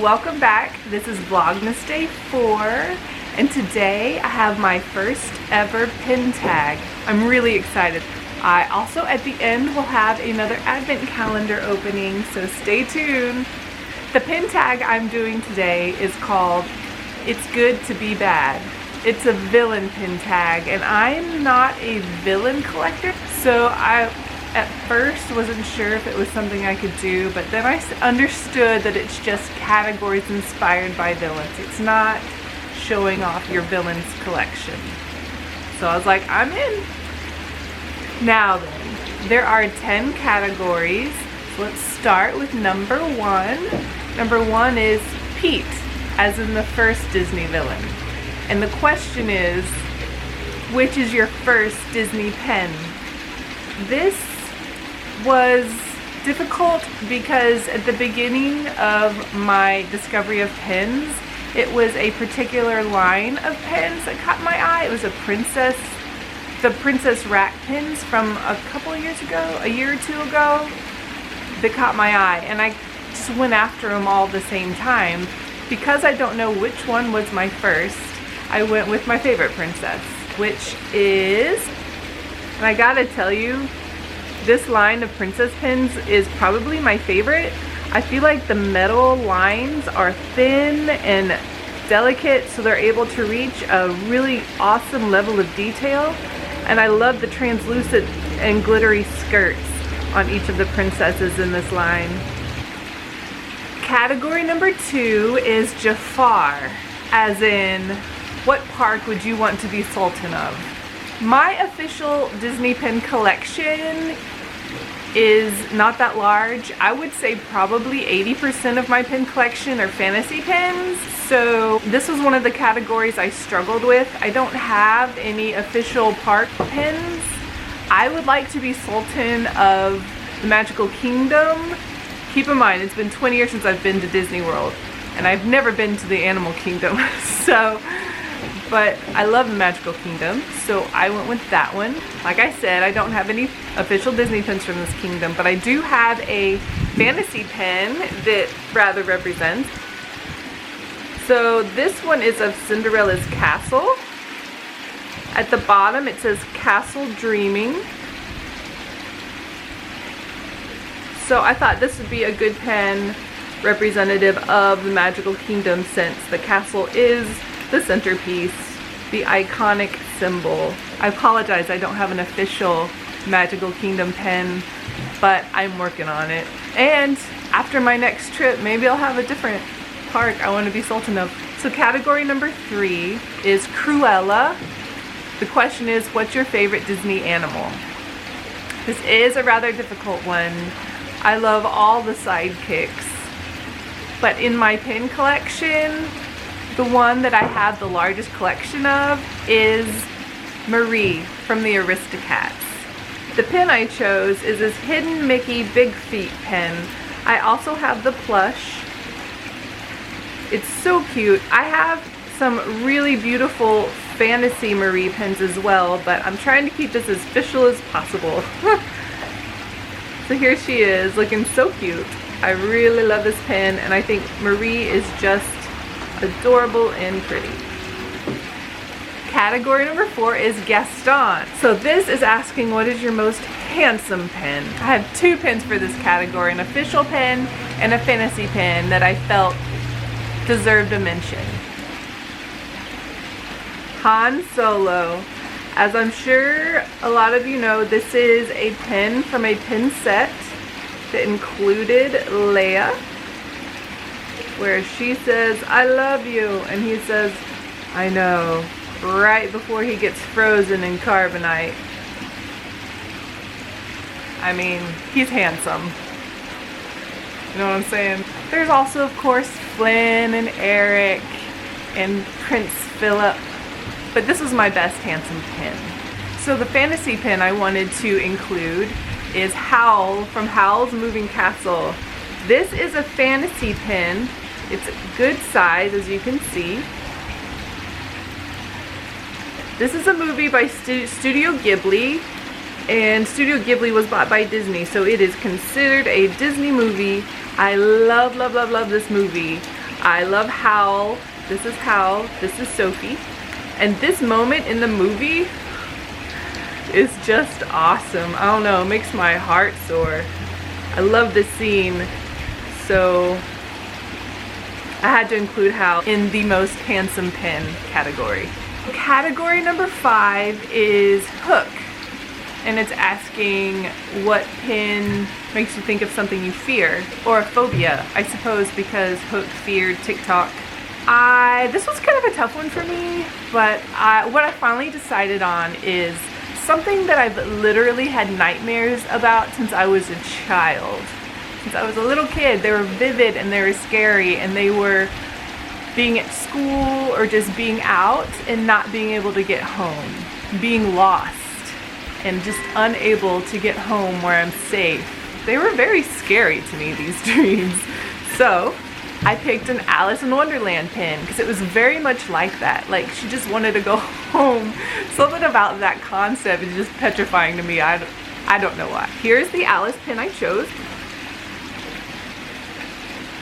welcome back. This is Vlogmas Day 4, and today I have my first ever pin tag. I'm really excited. I also at the end will have another advent calendar opening, so stay tuned. The pin tag I'm doing today is called It's Good to Be Bad. It's a villain pin tag, and I'm not a villain collector, so I at first wasn't sure if it was something I could do, but then I understood that it's just categories inspired by villains. It's not showing off your villains collection. So I was like, I'm in. Now then, there are 10 categories. So let's start with number 1. Number 1 is Pete, as in the first Disney villain. And the question is, which is your first Disney pen? This was difficult because at the beginning of my discovery of pens, it was a particular line of pens that caught my eye. It was the princess rack pins from a couple of years ago, a year or two ago, that caught my eye, and I just went after them all at the same time. Because I don't know which one was my first, I went with my favorite princess, which is, and I gotta tell you, this line of princess pins is probably my favorite. I feel like the metal lines are thin and delicate, so they're able to reach a really awesome level of detail. And I love the translucent and glittery skirts on each of the princesses in this line. Category number 2 is Jafar, as in, what park would you want to be Sultan of? My official Disney pen collection is not that large. I would say probably 80% of my pen collection are fantasy pens. So this was one of the categories I struggled with. I don't have any official park pens. I would like to be Sultan of the Magical Kingdom. Keep in mind, it's been 20 years since I've been to Disney World, and I've never been to the Animal Kingdom. But I love the Magical Kingdom, so I went with that one. Like I said, I don't have any official Disney pens from this kingdom, but I do have a fantasy pen that rather represents. So this one is of Cinderella's castle. At the bottom it says Castle Dreaming. So I thought this would be a good pen representative of the Magical Kingdom, since the castle is the centerpiece, the iconic symbol. I apologize, I don't have an official Magical Kingdom pen, but I'm working on it. And after my next trip, maybe I'll have a different park I want to be Sultan of. So category number 3 is Cruella. The question is, what's your favorite Disney animal? This is a rather difficult one. I love all the sidekicks, but in my pen collection, the one that I have the largest collection of is Marie from the Aristocats. The pen I chose is this Hidden Mickey Big Feet pen. I also have the plush. It's so cute. I have some really beautiful fantasy Marie pens as well, but I'm trying to keep this as official as possible. So here she is, looking so cute. I really love this pen, and I think Marie is just adorable and pretty. Category number 4 is Gaston. So this is asking, what is your most handsome pen? I have 2 pens for this category, an official pen and a fantasy pen that I felt deserved a mention. Han Solo. As I'm sure a lot of you know, this is a pen from a pen set that included Leia, where she says, I love you, and he says, I know, right before he gets frozen in carbonite. I mean, he's handsome. You know what I'm saying? There's also, of course, Flynn and Eric and Prince Philip, but this was my best handsome pen. So the fantasy pen I wanted to include is Howl from Howl's Moving Castle. This is a fantasy pen. It's a good size, as you can see. This is a movie by Studio Ghibli, and Studio Ghibli was bought by Disney, so it is considered a Disney movie. I love, love, love, love this movie. I love Howl. This is Howl. This is Sophie. And this moment in the movie is just awesome. I don't know, it makes my heart soar. I love this scene. So I had to include Howl in the most handsome pin category. Category number 5 is Hook. And it's asking what pin makes you think of something you fear, or a phobia, I suppose, because Hook feared TikTok. This was kind of a tough one for me, but what I finally decided on is something that I've literally had nightmares about since I was a child. Since I was a little kid, they were vivid and they were scary, and they were being at school or just being out and not being able to get home, being lost, and just unable to get home where I'm safe. They were very scary to me, these dreams. So I picked an Alice in Wonderland pin because it was very much like that. Like, she just wanted to go home. Something about that concept is just petrifying to me. I don't know why. Here's the Alice pin I chose.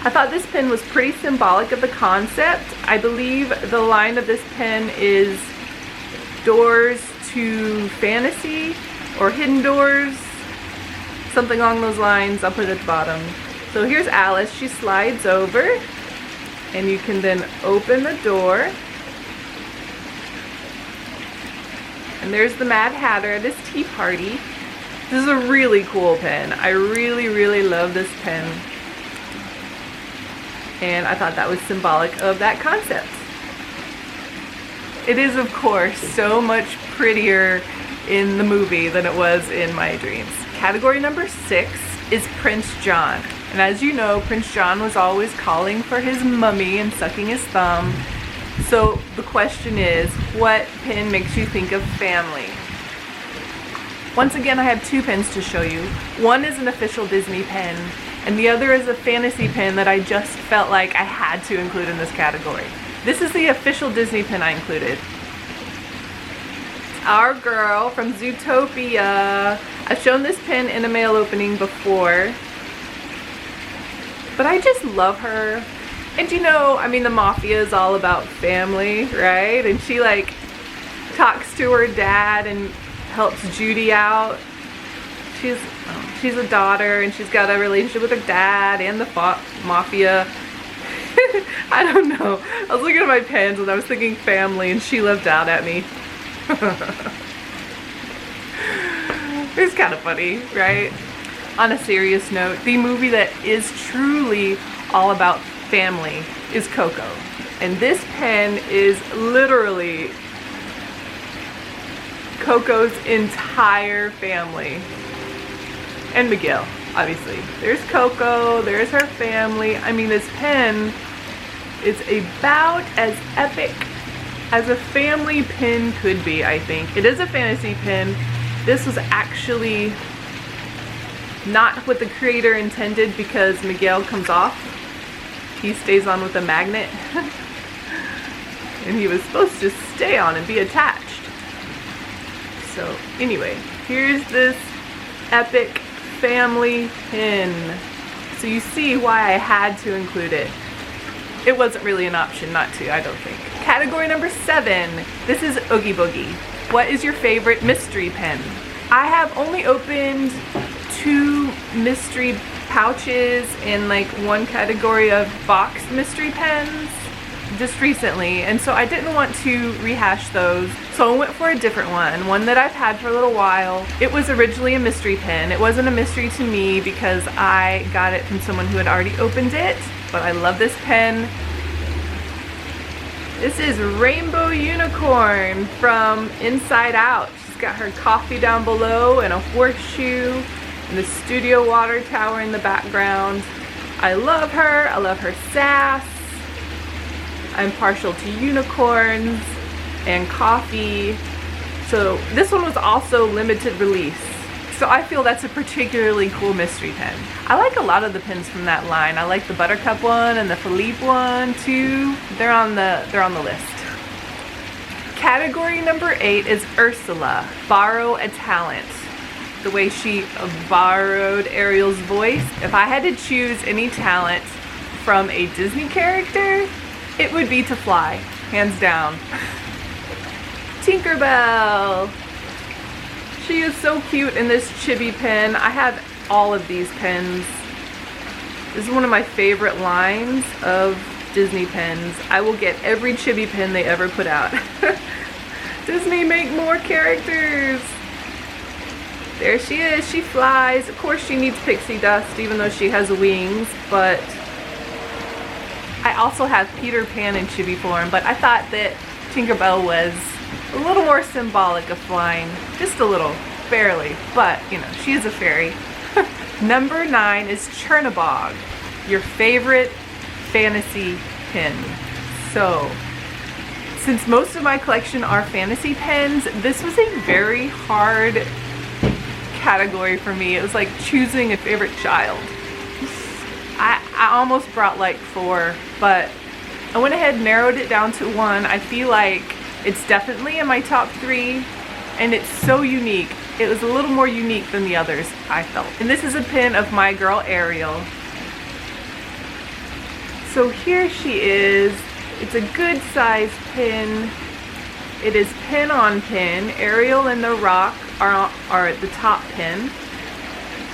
I thought this pin was pretty symbolic of the concept. I believe the line of this pin is doors to fantasy or hidden doors, something along those lines. I'll put it at the bottom. So here's Alice. She slides over and you can then open the door, and there's the Mad Hatter at his tea party. This is a really cool pin. I really love this pin, and I thought that was symbolic of that concept. It is, of course, so much prettier in the movie than it was in my dreams. Category number 6 is Prince John. And as you know, Prince John was always calling for his mummy and sucking his thumb. So the question is, what pin makes you think of family? Once again, I have 2 pins to show you. One is an official Disney pin, and the other is a fantasy pin that I just felt like I had to include in this category. This is the official Disney pin I included. It's our girl from Zootopia. I've shown this pin in a mail opening before, but I just love her. And you know, I mean, the mafia is all about family, right? And she like talks to her dad and helps Judy out. She's a daughter, and she's got a relationship with her dad and the mafia. I don't know. I was looking at my pens and I was thinking family, and she lived out at me. It's kind of funny, right? On a serious note, the movie that is truly all about family is Coco. And this pen is literally Coco's entire family. And Miguel, obviously. There's Coco, there's her family. I mean, this pen is about as epic as a family pin could be, I think. It is a fantasy pin. This was actually not what the creator intended, because Miguel comes off. He stays on with a magnet. And he was supposed to stay on and be attached. So anyway, here's this epic family pin. So you see why I had to include it. It wasn't really an option not to, I don't think. Category number 7. This is Oogie Boogie. What is your favorite mystery pen? I have only opened 2 mystery pouches in like one category of box mystery pens just recently, and so I didn't want to rehash those, so I went for a different one that I've had for a little while. It was originally a mystery pen. It wasn't a mystery to me because I got it from someone who had already opened it, but I love this pen. This is Rainbow Unicorn from Inside Out. She's got her coffee down below and a horseshoe and the studio water tower in the background. I love her. I love her sass. I'm partial to unicorns and coffee. So this one was also limited release. So I feel that's a particularly cool mystery pen. I like a lot of the pens from that line. I like the Buttercup one and the Philippe one too. They're on the list. Category number 8 is Ursula, Borrow a Talent. The way she borrowed Ariel's voice. If I had to choose any talent from a Disney character, it would be to fly, hands down. Tinkerbell. She is so cute in this chibi pin. I have all of these pins. This is one of my favorite lines of Disney pins. I will get every chibi pin they ever put out. Disney, make more characters. There she is, she flies. Of course she needs pixie dust even though she has wings, but I also have Peter Pan in chibi form, but I thought that Tinkerbell was a little more symbolic of flying. Just a little, barely, but you know, she is a fairy. Number 9 is Chernabog, your favorite fantasy pin. So, since most of my collection are fantasy pins, this was a very hard category for me. It was like choosing a favorite child. I almost brought like 4, but I went ahead and narrowed it down to 1. I feel like it's definitely in my top 3, and it's so unique. It was a little more unique than the others, I felt. And this is a pin of my girl Ariel. So here she is. It's a good size pin. It is pin on pin. Ariel and the rock are at the top pin.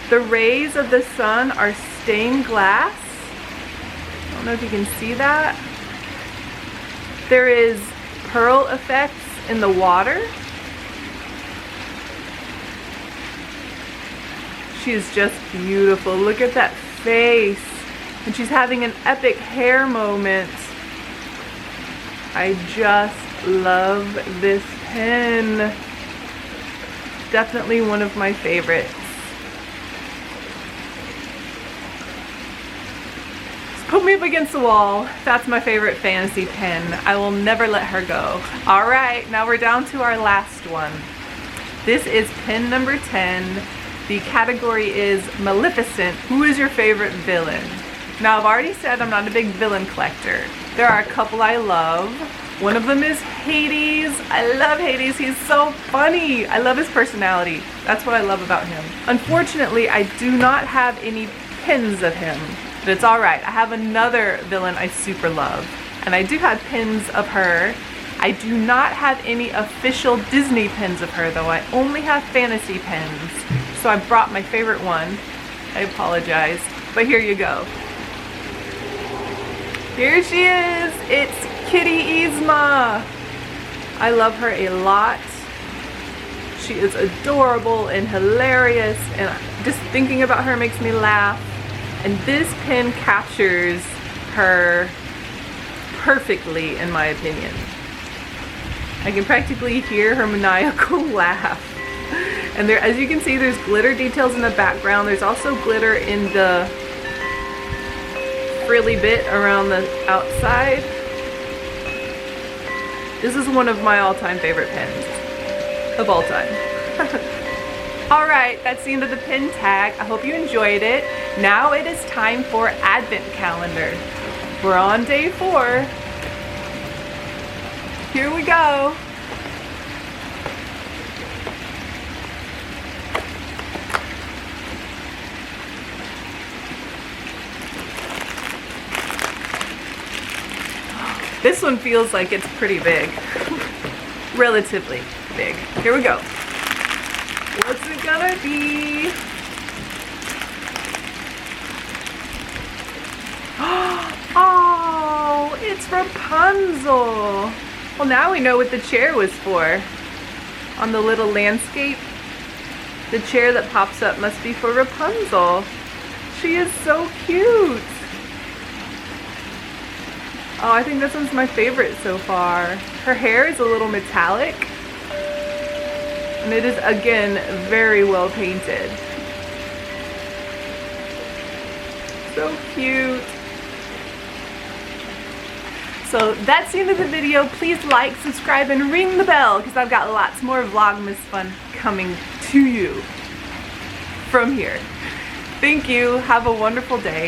The rays of the sun are stained glass. I don't know if you can see that. There is pearl effects in the water. She is just beautiful. Look at that face. And she's having an epic hair moment. I just love this pin. Definitely one of my favorites. Just put me up against the wall. That's my favorite fantasy pin. I will never let her go. All right, now we're down to our last one. This is pin number 10. The category is Maleficent. Who is your favorite villain? Now, I've already said I'm not a big villain collector. There are a couple I love. One of them is Hades. I love Hades. He's so funny. I love his personality. That's what I love about him. Unfortunately, I do not have any pins of him, but it's all right. I have another villain I super love, and I do have pins of her. I do not have any official Disney pins of her, though. I only have fantasy pins. So I brought my favorite one. I apologize, but here you go. Here she is. It's Kitty Yzma. I love her a lot. She is adorable and hilarious, and just thinking about her makes me laugh. And this pin captures her perfectly, in my opinion. I can practically hear her maniacal laugh. And there, as you can see, there's glitter details in the background. There's also glitter in the frilly bit around the outside. This is one of my all-time favorite pins of all time. Alright, that's the end of the pin tag. I hope you enjoyed it. Now it is time for Advent Calendar. We're on day 4. Here we go. This one feels like it's pretty big. Relatively big. Here we go. What's it gonna be? Oh, it's Rapunzel. Well, now we know what the chair was for. On the little landscape, the chair that pops up must be for Rapunzel. She is so cute. Oh, I think this one's my favorite so far. Her hair is a little metallic, and it is, again, very well painted. So cute. So that's the end of the video. Please like, subscribe, and ring the bell, because I've got lots more Vlogmas fun coming to you from here. Thank you. Have a wonderful day.